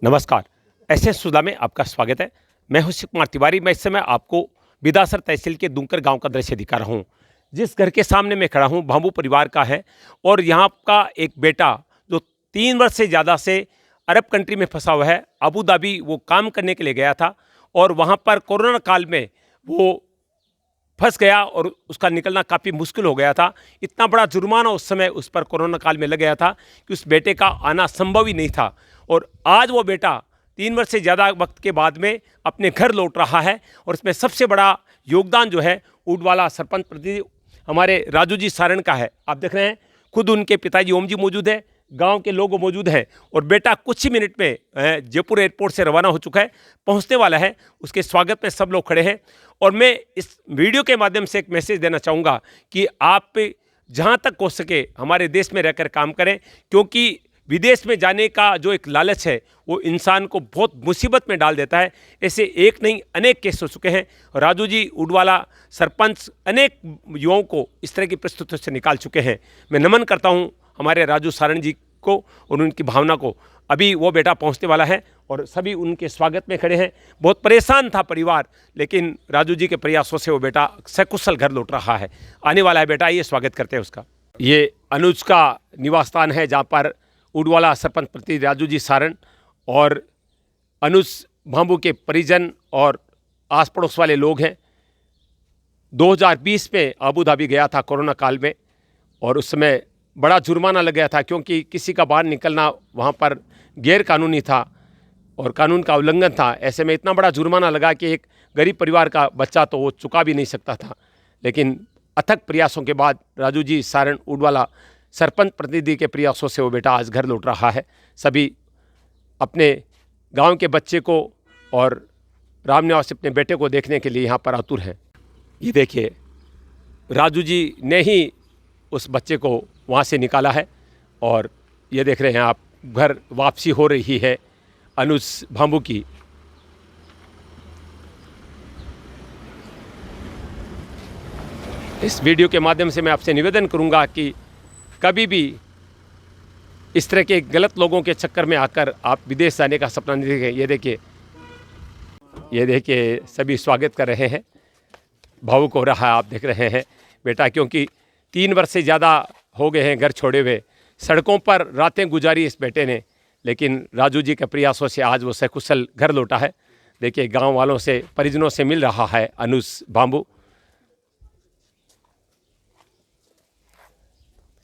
नमस्कार। एसएस सुधा में आपका स्वागत है। मैं हूं शिव कुमार तिवारी। मैं इस समय आपको बिदासर तहसील के दुंकर गांव का दृश्य दिखा रहा हूं। जिस घर के सामने मैं खड़ा हूं भांबू परिवार का है और यहां का एक बेटा जो 3 वर्ष से ज़्यादा से अरब कंट्री में फंसा हुआ है। अबू धाबी वो काम करने के लिए गया था और वहां पर कोरोना काल में वो फंस गया और उसका निकलना काफ़ी मुश्किल हो गया था। इतना बड़ा जुर्माना उस समय उस पर कोरोना काल में लग गया था कि उस बेटे का आना संभव ही नहीं था। और आज वो बेटा 3 वर्ष से ज़्यादा वक्त के बाद में अपने घर लौट रहा है और इसमें सबसे बड़ा योगदान जो है ऊडवाला सरपंच प्रतिनिधि हमारे राजू जी सारण का है। आप देख रहे हैं खुद उनके पिताजी ओम जी मौजूद है, गांव के लोग मौजूद हैं और बेटा कुछ ही मिनट में जयपुर एयरपोर्ट से रवाना हो चुका है, पहुंचने वाला है। उसके स्वागत में सब लोग खड़े हैं और मैं इस वीडियो के माध्यम से एक मैसेज देना चाहूँगा कि आप जहां तक हो सके हमारे देश में रहकर काम करें, क्योंकि विदेश में जाने का जो एक लालच है वो इंसान को बहुत मुसीबत में डाल देता है। ऐसे एक नहीं अनेक केस हो चुके हैं। राजू जी ऊडवाला सरपंच अनेक युवाओं को इस तरह की परिस्थितियों से निकाल चुके हैं। मैं नमन करता हूं हमारे राजू सारण जी को और उनकी भावना को। अभी वो बेटा पहुंचने वाला है और सभी उनके स्वागत में खड़े हैं। बहुत परेशान था परिवार, लेकिन राजू जी के प्रयासों से वो बेटा सकुशल घर लौट रहा है। आने वाला है बेटा, ये स्वागत करते हैं उसका। ये अनुज का निवास स्थान है जहाँ पर ऊडवाला सरपंच प्रतिनिधि राजू जी सारण और अनुज भांबू के परिजन और आस पड़ोस वाले लोग हैं। 2020 में अबू धाबी गया था कोरोना काल में और उस समय बड़ा जुर्माना लग गया था, क्योंकि किसी का बाहर निकलना वहाँ पर गैर कानूनी था और कानून का उल्लंघन था। ऐसे में इतना बड़ा जुर्माना लगा कि एक गरीब परिवार का बच्चा तो वो चुका भी नहीं सकता था। लेकिन अथक प्रयासों के बाद राजू जी सारण ऊडवाला सरपंच प्रतिनिधि के प्रयासों से वो बेटा आज घर लौट रहा है। सभी अपने गांव के बच्चे को और रामनिवास अपने बेटे को देखने के लिए यहाँ पर आतुर हैं। ये देखिए राजू जी ने ही उस बच्चे को वहाँ से निकाला है और ये देख रहे हैं आप घर वापसी हो रही है अनुज भांबू की। इस वीडियो के माध्यम से मैं आपसे निवेदन करूंगा कि कभी भी इस तरह के गलत लोगों के चक्कर में आकर आप विदेश जाने का सपना नहीं देखें। ये देखिए सभी स्वागत कर रहे हैं। भावुक हो रहा है, आप देख रहे हैं बेटा, क्योंकि 3 वर्ष से ज़्यादा हो गए हैं घर छोड़े हुए। सड़कों पर रातें गुजारी इस बेटे ने, लेकिन राजू जी के प्रयासों से आज वो सकुशल घर लौटा है। देखिए गांव वालों से परिजनों से मिल रहा है अनुज भांबू।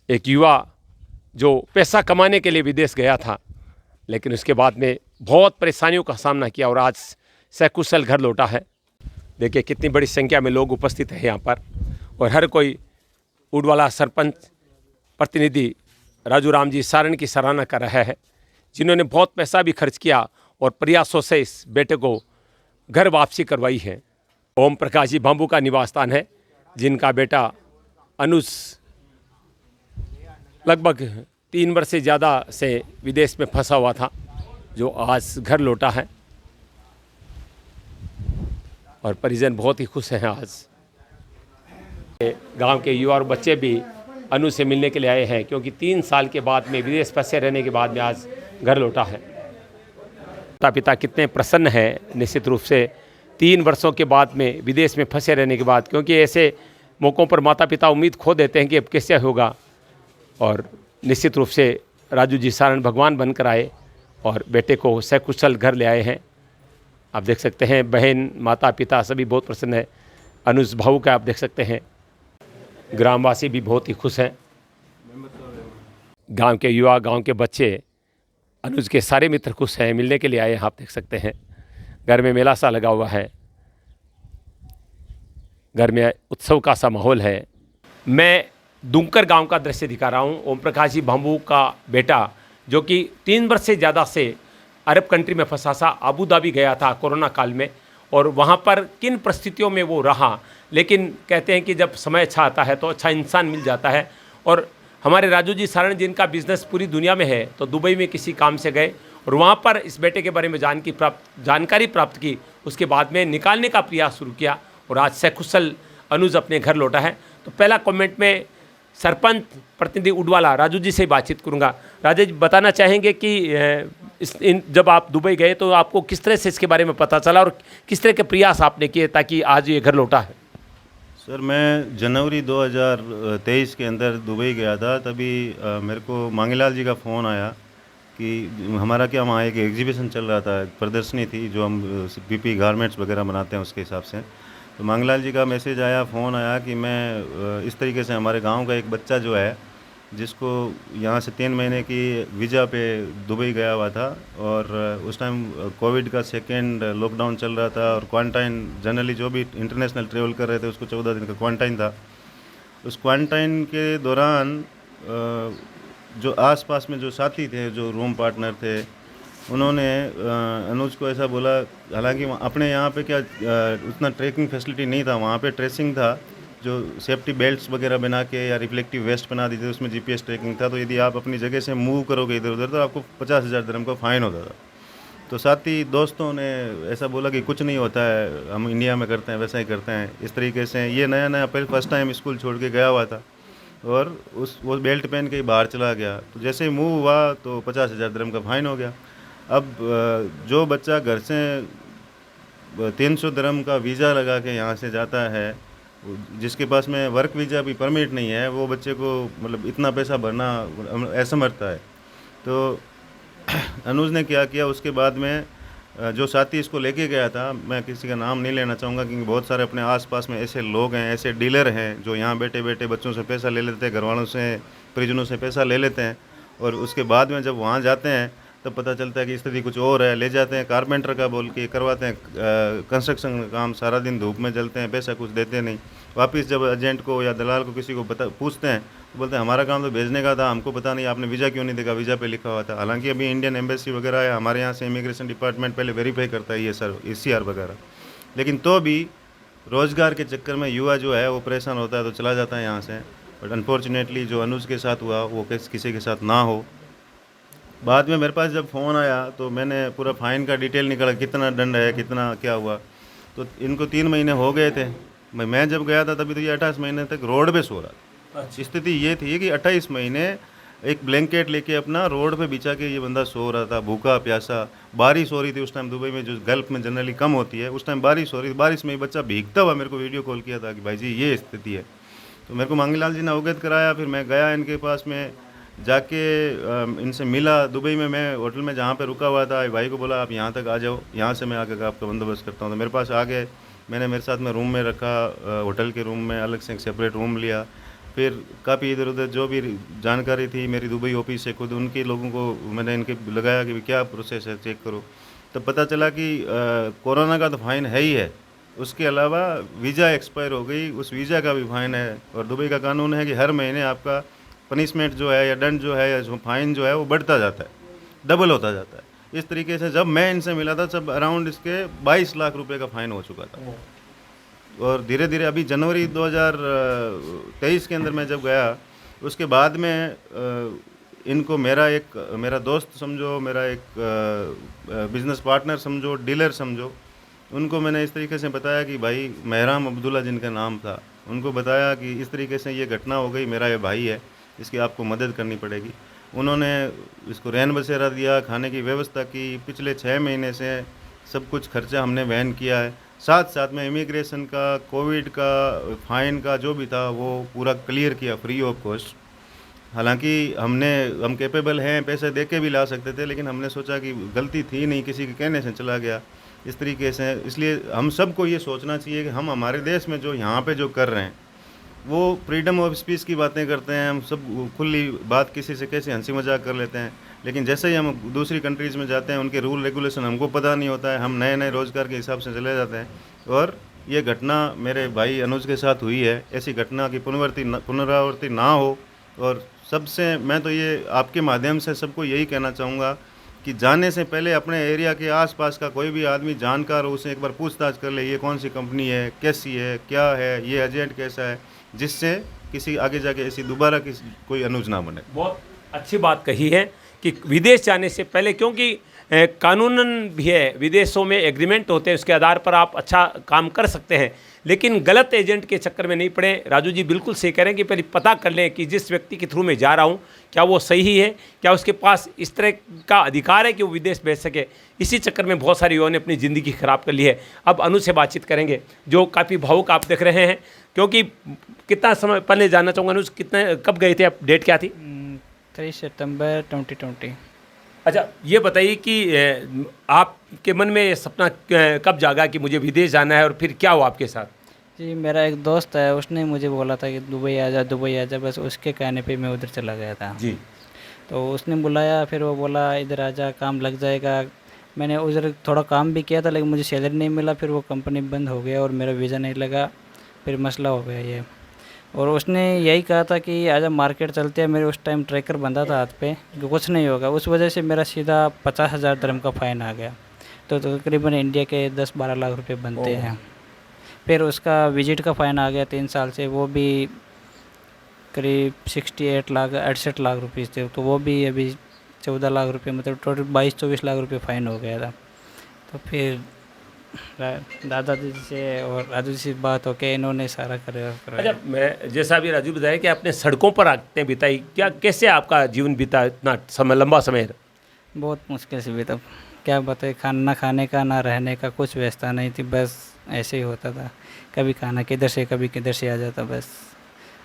एक युवा जो पैसा कमाने के लिए विदेश गया था, लेकिन उसके बाद में बहुत परेशानियों का सामना किया और आज सकुशल घर लौटा है। देखिए कितनी बड़ी संख्या में लोग उपस्थित हैं यहाँ पर और हर कोई ऊडवाला सरपंच प्रतिनिधि राजू राम जी सारण की सराहना कर रहा है, जिन्होंने बहुत पैसा भी खर्च किया और प्रयासों से इस बेटे को घर वापसी करवाई है। ओम प्रकाश जी भांबू का निवास स्थान है, जिनका बेटा अनुज लगभग 3 वर्ष से ज़्यादा से विदेश में फंसा हुआ था, जो आज घर लौटा है और परिजन बहुत ही खुश हैं। आज गांव के युवा और बच्चे भी अनु से मिलने के लिए आए हैं, क्योंकि 3 साल के बाद में विदेश फंसे रहने के बाद में आज घर लौटा है। माता पिता कितने प्रसन्न हैं निश्चित रूप से 3 वर्षों के बाद में विदेश में फंसे रहने के बाद, क्योंकि ऐसे मौक़ों पर माता पिता उम्मीद खो देते हैं कि अब कैसे होगा। और निश्चित रूप से राजू जी सारण भगवान बनकर आए और बेटे को सकुशल घर ले आए हैं। आप देख सकते हैं बहन माता पिता सभी बहुत प्रसन्न है। अनुज भाऊ का आप देख सकते हैं, ग्रामवासी भी बहुत ही खुश हैं। गांव के युवा गांव के बच्चे अनुज के सारे मित्र खुश हैं, मिलने के लिए आए हैं। आप देख सकते हैं घर में मेला सा लगा हुआ है, घर में उत्सव का सा माहौल है। मैं दुंकर गांव का दृश्य दिखा रहा हूं। ओम प्रकाश जी भांबू का बेटा जो कि 3 वर्ष से ज़्यादा से अरब कंट्री में फंसा था, अबू धाबी गया था कोरोना काल में और वहां पर किन परिस्थितियों में वो रहा, लेकिन कहते हैं कि जब समय अच्छा आता है तो अच्छा इंसान मिल जाता है। और हमारे राजू जी सारण जिनका बिजनेस पूरी दुनिया में है, तो दुबई में किसी काम से गए और वहाँ पर इस बेटे के बारे में जानकारी प्राप्त की। उसके बाद में निकालने का प्रयास शुरू किया और आज सकुशल अनुज अपने घर लौटा है। तो पहला कमेंट में सरपंच प्रतिनिधि ऊडवाला राजू जी से बातचीत करूंगा। राजेश बताना चाहेंगे कि जब आप दुबई गए तो आपको किस तरह से इसके बारे में पता चला और किस तरह के प्रयास आपने किए ताकि आज ये घर लौटा है? सर मैं जनवरी 2023 के अंदर दुबई गया था। तभी मेरे को मांगीलाल जी का फ़ोन आया कि हमारा क्या वहाँ एक एग्जीबिशन चल रहा था, एक प्रदर्शनी थी जो हम पीपी गारमेंट्स वगैरह बनाते हैं उसके हिसाब से। तो मांगीलाल जी का मैसेज आया, फ़ोन आया कि मैं इस तरीके से हमारे गांव का एक बच्चा जो है जिसको यहाँ से 3 महीने की वीज़ा पे दुबई गया हुआ था, और उस टाइम कोविड का सेकेंड लॉकडाउन चल रहा था, और क्वारंटाइन जनरली जो भी इंटरनेशनल ट्रेवल कर रहे थे उसको 14 दिन का क्वारंटाइन था। उस क्वारंटाइन के दौरान जो आसपास में जो साथी थे, जो रूम पार्टनर थे, उन्होंने अनुज को ऐसा बोला, हालांकि अपने यहाँ पे क्या उतना ट्रैकिंग फैसिलिटी नहीं था, वहाँ पे ट्रेसिंग था, जो सेफ्टी बेल्ट्स वगैरह बना के या रिफ्लेक्टिव वेस्ट बना दी थी, उसमें जीपीएस ट्रैकिंग था। तो यदि आप अपनी जगह से मूव करोगे इधर उधर तो आपको 50,000 दिरहम का फ़ाइन होता था। तो साथी दोस्तों ने ऐसा बोला कि कुछ नहीं होता है, हम इंडिया में करते हैं, वैसा ही करते हैं। इस तरीके से ये नया नया पहले फर्स्ट टाइम स्कूल छोड़ के गया हुआ था, और वो बेल्ट पहन के ही बाहर चला गया। तो जैसे ही मूव हुआ तो 50,000 दिरहम का फ़ाइन हो गया। अब जो बच्चा घर से 300 दिरहम का वीज़ा लगा के यहाँ से जाता है, जिसके पास में वर्क वीज़ा भी परमिट नहीं है, वो बच्चे को मतलब इतना पैसा भरना असमर्थ है। तो अनुज ने क्या किया, उसके बाद में जो साथी इसको लेके गया था, मैं किसी का नाम नहीं लेना चाहूँगा क्योंकि बहुत सारे अपने आसपास में ऐसे लोग हैं, ऐसे डीलर हैं जो यहाँ बैठे बैठे बच्चों से पैसा ले लेते हैं, घरवालों से, परिजनों से पैसा ले लेते हैं, और उसके बाद में जब वहाँ जाते हैं तब पता चलता है कि स्थिति कुछ और है। ले जाते हैं कारपेंटर का बोल के, करवाते हैं कंस्ट्रक्शन का काम, सारा दिन धूप में जलते हैं, पैसा कुछ देते नहीं। वापस जब एजेंट को या दलाल को किसी को पूछते हैं तो बोलते हैं हमारा काम तो भेजने का था, हमको पता नहीं आपने वीज़ा क्यों नहीं देखा, वीज़ा पे लिखा हुआ था। हालांकि अभी इंडियन एम्बेसी वगैरह है, हमारे यहाँ से इमिग्रेशन डिपार्टमेंट पहले वेरीफाई करता है ये सर ECR वगैरह, लेकिन तो भी रोज़गार के चक्कर में युवा जो है वो परेशान होता है तो चला जाता है यहाँ से। बट अनफॉर्चुनेटली जो अनुज के साथ हुआ वो किसी के साथ ना हो। बाद में मेरे पास जब फ़ोन आया तो मैंने पूरा फ़ाइन का डिटेल निकाला, कितना दंड है, कितना क्या हुआ। तो इनको 3 महीने हो गए थे। मैं जब गया था तभी तो ये 28 महीने तक रोड पे सो रहा था। स्थिति ये थी कि 28 महीने एक ब्लैंकेट लेके अपना रोड पे बिछा के ये बंदा सो रहा था, भूखा प्यासा। बारिश हो रही थी उस टाइम, दुबई में जो गल्फ़ में जनरली कम होती है, उस टाइम बारिश हो रही थी। बारिश में ये बच्चा भीगता हुआ मेरे को वीडियो कॉल किया था कि भाई जी ये स्थिति है। तो मेरे को मांगीलाल जी ने अवगत कराया। फिर मैं गया इनके पास में, जाके इनसे मिला। दुबई में मैं होटल में जहाँ पे रुका हुआ था, भाई को बोला आप यहाँ तक आ जाओ, यहाँ से मैं आके आपका बंदोबस्त करता हूँ। तो मेरे पास आ गए, मैंने मेरे साथ में रूम में रखा, होटल के रूम में अलग से एक सेपरेट रूम लिया। फिर काफ़ी इधर उधर जो भी जानकारी थी मेरी दुबई ऑफिस से, खुद उनके लोगों को मैंने इनके लगाया कि क्या प्रोसेस है, चेक करो। तब पता चला कि कोरोना का तो फ़ाइन है ही है, उसके अलावा वीज़ा एक्सपायर हो गई, उस वीज़ा का भी फ़ाइन है। और दुबई का कानून है कि हर महीने आपका पनिशमेंट जो है या दंड जो है या जो फ़ाइन जो है वो बढ़ता जाता है, डबल होता जाता है। इस तरीके से जब मैं इनसे मिला था तब अराउंड इसके 22 लाख रुपए का फ़ाइन हो चुका था। और धीरे धीरे अभी जनवरी 2023 के अंदर मैं जब गया, उसके बाद में इनको मेरा दोस्त समझो, मेरा एक बिज़नेस पार्टनर समझो, डीलर समझो, उनको मैंने इस तरीके से बताया कि भाई महराम अब्दुल्ला जिनका नाम था, उनको बताया कि इस तरीके से ये घटना हो गई, मेरा ये भाई है, इसकी आपको मदद करनी पड़ेगी। उन्होंने इसको रैन बसेरा दिया, खाने की व्यवस्था की। पिछले 6 महीने से सब कुछ खर्चा हमने वहन किया है। साथ साथ में इमिग्रेशन का, कोविड का, फ़ाइन का जो भी था वो पूरा क्लियर किया फ्री ऑफ कॉस्ट। हालांकि हम कैपेबल हैं, पैसे दे के भी ला सकते थे, लेकिन हमने सोचा कि गलती थी नहीं, किसी के कहने से चला गया इस तरीके से। इसलिए हम सबको ये सोचना चाहिए कि हम हमारे देश में जो यहाँ पे जो कर रहे हैं वो फ्रीडम ऑफ स्पीच की बातें करते हैं, हम सब खुली बात किसी से कैसे हंसी मजाक कर लेते हैं, लेकिन जैसे ही हम दूसरी कंट्रीज़ में जाते हैं उनके रूल रेगुलेशन हमको पता नहीं होता है, हम नए नए रोज़गार के हिसाब से चले जाते हैं। और ये घटना मेरे भाई अनुज के साथ हुई है। ऐसी घटना की पुनरावृत्ति ना हो। और सबसे मैं तो ये आपके माध्यम से सबको यही कहना चाहूँगा कि जाने से पहले अपने एरिया के आसपास का कोई भी आदमी जानकार हो, उससे एक बार पूछताछ कर ले, ये कौन सी कंपनी है, कैसी है, क्या है, ये एजेंट कैसा है, जिससे किसी आगे जाके ऐसी दोबारा कोई अनुज ना बने। बहुत अच्छी बात कही है कि विदेश जाने से पहले, क्योंकि कानूनन भी है, विदेशों में एग्रीमेंट होते हैं, उसके आधार पर आप अच्छा काम कर सकते हैं, लेकिन गलत एजेंट के चक्कर में नहीं पड़े। राजू जी बिल्कुल सही कह रहे हैं कि पहले पता कर लें कि जिस व्यक्ति के थ्रू मैं जा रहा हूँ क्या वो सही है, क्या उसके पास इस तरह का अधिकार है कि वो विदेश भेज सके। इसी चक्कर में बहुत सारे युवाओं ने अपनी ज़िंदगी ख़राब कर ली है। अब अनु से बातचीत करेंगे, जो काफ़ी भावुक आप देख रहे हैं, क्योंकि कितना समय पहले जानना चाहूँगा अनु, कितने कब गए थे आप, डेट क्या थी? 3 सितंबर 2020। अच्छा, ये बताइए कि आपके मन में ये सपना कब जागा कि मुझे विदेश जाना है, और फिर क्या हुआ आपके साथ? जी, मेरा एक दोस्त है, उसने मुझे बोला था कि दुबई आ जा, दुबई आ जा, बस उसके कहने पे मैं उधर चला गया था। जी। तो उसने बुलाया, फिर वो बोला इधर आ जा, काम लग जाएगा। मैंने उधर थोड़ा काम भी किया था, लेकिन मुझे सैलरी नहीं मिला, फिर वो कंपनी बंद हो गया और मेरा वीज़ा नहीं लगा, फिर मसला हो गया ये। और उसने यही कहा था कि आजा मार्केट चलते हैं, मेरे उस टाइम ट्रैकर बंधा था हाथ पे कि कुछ नहीं होगा। उस वजह से मेरा सीधा 50,000 दिरहम का फ़ाइन आ गया, तो तकरीबन इंडिया के 10-12 लाख रुपए बनते हैं। फिर उसका विजिट का फ़ाइन आ गया 3 साल से, वो भी करीब 68 लाख रुपीज़ थे, तो वो भी अभी 14 लाख रुपए, मतलब टोटल 22-24 लाख रुपए फ़ाइन हो गया था। तो फिर दादाजी से और राजू जी से बात होके इन्होंने सारा कराया। अच्छा, मैं जैसा अभी राजू बताया कि आपने सड़कों पर आते बिताई, क्या कैसे आपका जीवन बीता इतना समय, लंबा समय? बहुत मुश्किल से बीता, क्या बताए, खाना खाने का ना रहने का कुछ व्यवस्था नहीं थी, बस ऐसे ही होता था। कभी खाना किधर से कभी किधर से आ जाता बस।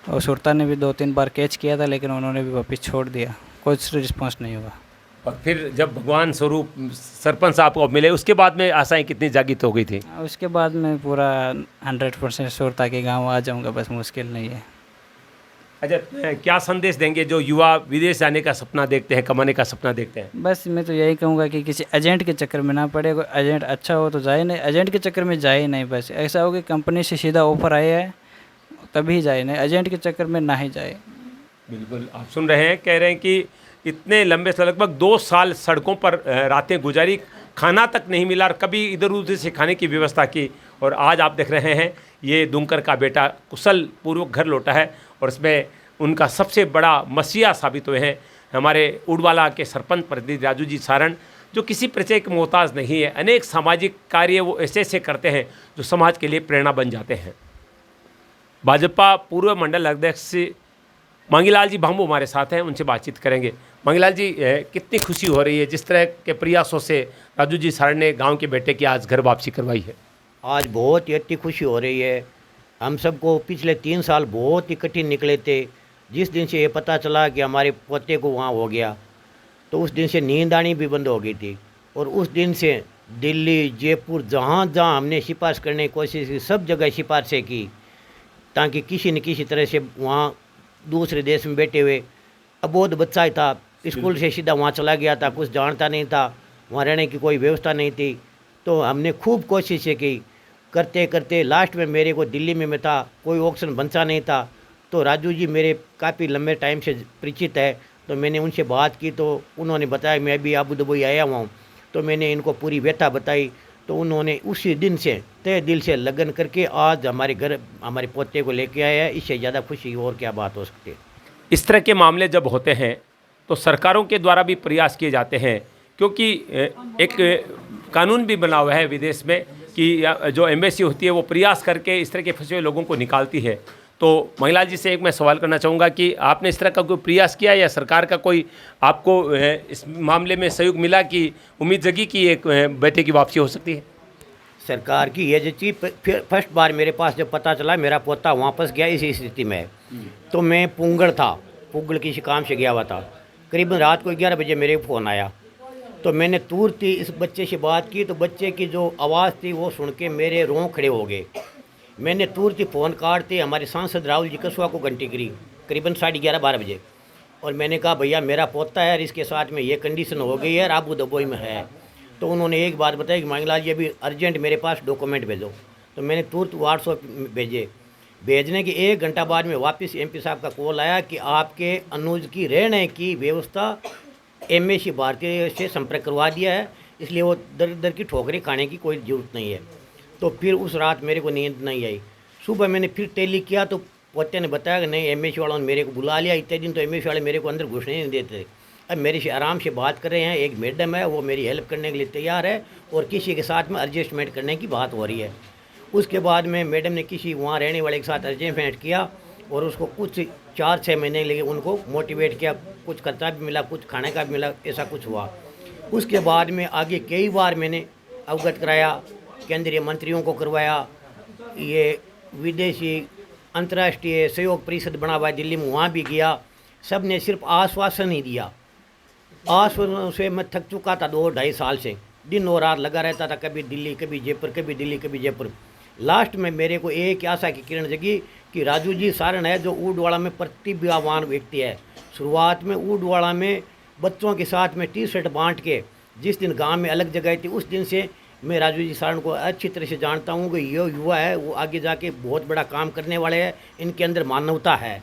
और सुरता ने भी 2-3 बार कैच किया था, लेकिन उन्होंने भी वापस छोड़ दिया, कुछ रिस्पॉन्स नहीं हुआ। और फिर जब भगवान स्वरूप सरपंच साहब को मिले, उसके बाद में आशाएं कितनी जागृत हो गई थी? उसके बाद मैं पूरा 100% सुरता के गाँव आ जाऊँगा, बस मुश्किल नहीं है। अच्छा, क्या संदेश देंगे जो युवा विदेश जाने का सपना देखते हैं, कमाने का सपना देखते हैं? बस मैं तो यही कहूँगा कि किसी एजेंट के चक्कर में ना पड़े। कोई एजेंट अच्छा हो तो जाए, नहीं एजेंट के चक्कर में जाए नहीं। बस ऐसा हो कि कंपनी से सीधा ऑफर आया है तभी जाए, नहीं एजेंट के चक्कर में ना ही जाए। बिल्कुल, आप सुन रहे हैं, कह रहे हैं कि इतने लंबे से लगभग 2 साल सड़कों पर रातें गुजारी, खाना तक नहीं मिला, और कभी इधर उधर से खाने की व्यवस्था की, और आज आप देख रहे हैं ये दुंकर का बेटा कुशल पूर्वक घर लौटा है, और इसमें उनका सबसे बड़ा मसीहा साबित हुए हैं हमारे उड़वाला के सरपंच प्रतिनिधि राजू जी सारण, जो किसी परिचय के मोहताज नहीं है। अनेक सामाजिक कार्य वो ऐसे ऐसे करते हैं जो समाज के लिए प्रेरणा बन जाते हैं। भाजपा पूर्व मंडल अध्यक्ष मांगीलाल जी भांबू हमारे साथ हैं, उनसे बातचीत करेंगे। मांगीलाल जी, कितनी खुशी हो रही है जिस तरह के प्रयासों से राजू जी सारण ने गांव के बेटे की आज घर वापसी करवाई है? आज बहुत ही अच्छी खुशी हो रही है। हम सबको पिछले 3 साल बहुत ही कठिन निकले थे। जिस दिन से ये पता चला कि हमारे पोते को वहाँ हो गया, तो उस दिन से नींद आनी भी बंद हो गई थी। और उस दिन से दिल्ली, जयपुर, जहाँ जहाँ हमने सिफारिश करने की कोशिश की, सब जगह सिफारिशें की, ताकि किसी न किसी तरह से वहाँ दूसरे देश में बैठे हुए अबोध बच्चा ही था, स्कूल से सीधा वहाँ चला गया था, कुछ जानता नहीं था, वहाँ रहने की कोई व्यवस्था नहीं थी। तो हमने खूब कोशिशें की, करते करते लास्ट में मेरे को दिल्ली में मैं था, कोई ऑप्शन बचा नहीं था। तो राजू जी मेरे काफ़ी लंबे टाइम से परिचित है, तो मैंने उनसे बात की, तो उन्होंने बताया मैं भी अबू धाबी आया हुआ हूँ। तो मैंने इनको पूरी व्यथा बताई, तो उन्होंने उसी दिन से तय दिल से लगन करके आज हमारे घर हमारे पोते को लेके आया है। इससे ज़्यादा खुशी और क्या बात हो सकती है। इस तरह के मामले जब होते हैं तो सरकारों के द्वारा भी प्रयास किए जाते हैं, क्योंकि एक कानून भी बना हुआ है विदेश में कि जो एम्बेसी होती है वो प्रयास करके इस तरह के फंसे हुए लोगों को निकालती है। तो महिला जी से एक मैं सवाल करना चाहूँगा कि आपने इस तरह का कोई प्रयास किया, या सरकार का कोई आपको इस मामले में सहयोग मिला कि उम्मीद जगी कि एक बेटे की वापसी हो सकती है? सरकार की ये जो चीज़ फर्स्ट बार मेरे पास जब पता चला मेरा पोता वापस गया इसी स्थिति में, तो मैं पुंगड़ था, पुंगड़ किसी काम से गया हुआ था। करीबन रात को 11 बजे मेरे फ़ोन आया, तो मैंने तुरंत ही इस बच्चे से बात की, तो बच्चे की जो आवाज़ थी वो सुन के मेरे रों खड़े हो गए। मैंने तुरंत ही फ़ोन काटते हमारे सांसद राहुल जी कसवा को घंटी करी, करीबन 11:30-12 बजे, और मैंने कहा भैया मेरा पोता है और इसके साथ में ये कंडीशन हो गई है और अबू धाबी में है। तो उन्होंने एक बात बताई कि मांगीलाल जी अभी अर्जेंट मेरे पास डॉक्यूमेंट भेजो। तो मैंने तुरंत व्हाट्सएप भेजे। भेजने के 1 घंटा बाद में वापस एमपी साहब का कॉल आया कि आपके अनुज की रहने की व्यवस्था एमएसी भारतीय से संपर्क करवा दिया है, इसलिए वो दर दर की ठोकरें खाने की कोई ज़रूरत नहीं है। तो फिर उस रात मेरे को नींद नहीं आई। सुबह मैंने फिर टेली किया, तो पोते ने बताया कि नहीं एमएसी वालों ने मेरे को बुला लिया। इतने दिन तो एमएसी वाले मेरे को अंदर घुसने नहीं देते। अब मेरे से आराम से बात कर रहे हैं। एक मैडम है वो मेरी हेल्प करने के लिए तैयार है और किसी के साथ में एडजस्टमेंट करने की बात हो रही है। उसके बाद में मैडम ने किसी वहाँ रहने वाले के साथ एडजस्टमेंट किया और उसको कुछ 4-6 महीने लगे उनको मोटिवेट किया, कुछ खर्चा भी मिला, कुछ खाने का भी मिला, ऐसा कुछ हुआ। उसके बाद में आगे कई बार मैंने अवगत कराया, केंद्रीय मंत्रियों को करवाया, ये विदेशी अंतर्राष्ट्रीय सहयोग परिषद बना हुआ है दिल्ली में, वहाँ भी गया। सब ने सिर्फ आश्वासन ही दिया। आश्वासन से मैं थक चुका था 2-2.5 साल से, दिन और रात लगा रहता था, कभी दिल्ली कभी जयपुर, कभी दिल्ली कभी जयपुर। लास्ट में मेरे को एक आशा की किरण जगी कि राजू जी सारण है जो ऊडवाड़ा में प्रतिभावान व्यक्ति है। शुरुआत में ऊडवाड़ा में बच्चों के साथ में टी शर्ट बांट के जिस दिन गांव में अलग जगह थी, उस दिन से मैं राजू जी सारण को अच्छी तरह से जानता हूं कि ये युवा है वो आगे जाके बहुत बड़ा काम करने वाले हैं, इनके अंदर मानवता है।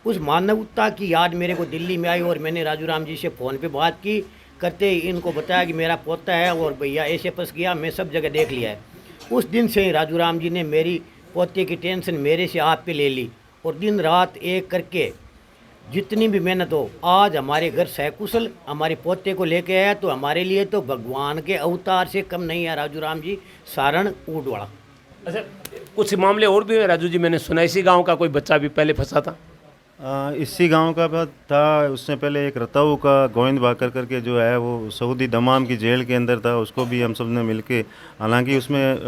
उस मानवता की याद मेरे को दिल्ली में आई और मैंने राजू राम जी से फ़ोन पे बात की, करते ही इनको बताया कि मेरा पोता है और भैया ऐसे फंस गया, मैं सब जगह देख लिया है। उस दिन से ही राजू राम जी ने मेरी पोते की टेंशन मेरे से आप पे ले ली और दिन रात एक करके जितनी भी मेहनत हो, आज हमारे घर सकुशल हमारे पोते को लेके आया, तो हमारे लिए तो भगवान के अवतार से कम नहीं है राजू राम जी सारण ऊडवाड़ा। अच्छा, कुछ मामले और भी हैं राजू जी, मैंने सुना इसी गांव का कोई बच्चा भी पहले फंसा था। इसी गांव का बात था। उससे पहले एक रताऊ का गोविंद भाकर करके जो है वो सऊदी दमाम की जेल के अंदर था, उसको भी हम सब ने मिलके, हालांकि उसमें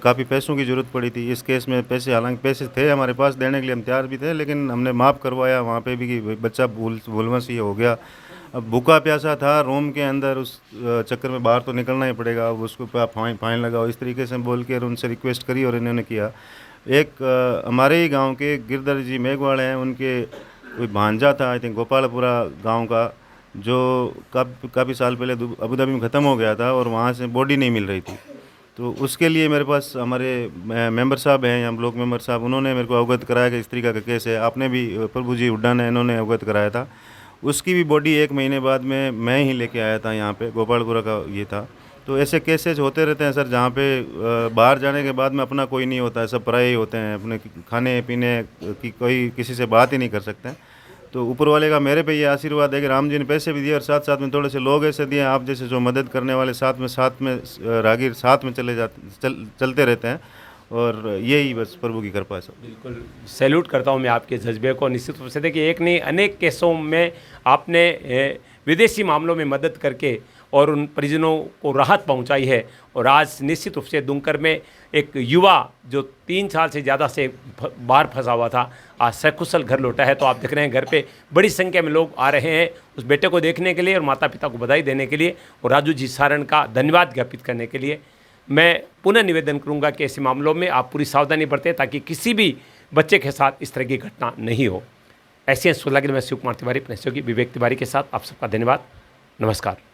काफ़ी पैसों की ज़रूरत पड़ी थी। इस केस में पैसे, हालांकि पैसे थे हमारे पास देने के लिए, हम तैयार भी थे, लेकिन हमने माफ़ करवाया वहाँ पे भी कि बच्चा भूलवश ही हो गया। अब भूखा प्यासा था रूम के अंदर, उस चक्कर में बाहर तो निकलना ही पड़ेगा, अब उसको फाइन लगाओ, इस तरीके से बोल के और उनसे रिक्वेस्ट करी और इन्होंने किया। एक हमारे ही गांव के गिरधर जी मेघवाड़ हैं, उनके कोई भांजा था आई थिंक गोपालपुरा गांव का, जो काफ़ी साल पहले अबू धाबी में ख़त्म हो गया था और वहाँ से बॉडी नहीं मिल रही थी। तो उसके लिए मेरे पास हमारे मेंबर साहब हैं, हम ब्लॉक मेंबर साहब, उन्होंने मेरे को अवगत कराया कि इस तरीका का केस है। आपने भी प्रभु जी हुड्डा ने, इन्होंने अवगत कराया था। उसकी भी बॉडी 1 महीने बाद में मैं ही लेके आया था यहाँ पे, गोपालपुरा का ये था। तो ऐसे केसेस होते रहते हैं सर, जहाँ पे बाहर जाने के बाद में अपना कोई नहीं होता है, सब पराये ही होते हैं, अपने खाने पीने की कोई किसी से बात ही नहीं कर सकते हैं। तो ऊपर वाले का मेरे पे ये आशीर्वाद है कि राम जी ने पैसे भी दिए और साथ साथ में थोड़े से लोग ऐसे दिए आप जैसे जो मदद करने वाले, साथ में राहगीर साथ में चलते रहते हैं, और यही बस प्रभु की कृपा है सब। बिल्कुल सैल्यूट करता हूं मैं आपके जज्बे को। निश्चित रूप से देखिए, एक नहीं अनेक केसों में आपने विदेशी मामलों में मदद करके और उन परिजनों को राहत पहुंचाई है। और आज निश्चित रूप से दुंकर में एक युवा जो 3 साल से ज़्यादा से बाहर फंसा हुआ था, आज सकुशल घर लौटा है। तो आप देख रहे हैं घर पे बड़ी संख्या में लोग आ रहे हैं उस बेटे को देखने के लिए और माता पिता को बधाई देने के लिए और राजू जी सारण का धन्यवाद ज्ञापित करने के लिए। मैं पुनः निवेदन करूंगा कि ऐसे मामलों में आप पूरी सावधानी बरतें ताकि किसी भी बच्चे के साथ इस तरह की घटना नहीं हो। ऐसे सुलह के लिए मैं शिव कुमार तिवारी, अपने सहयोगी विवेक तिवारी के साथ आप सबका धन्यवाद। नमस्कार।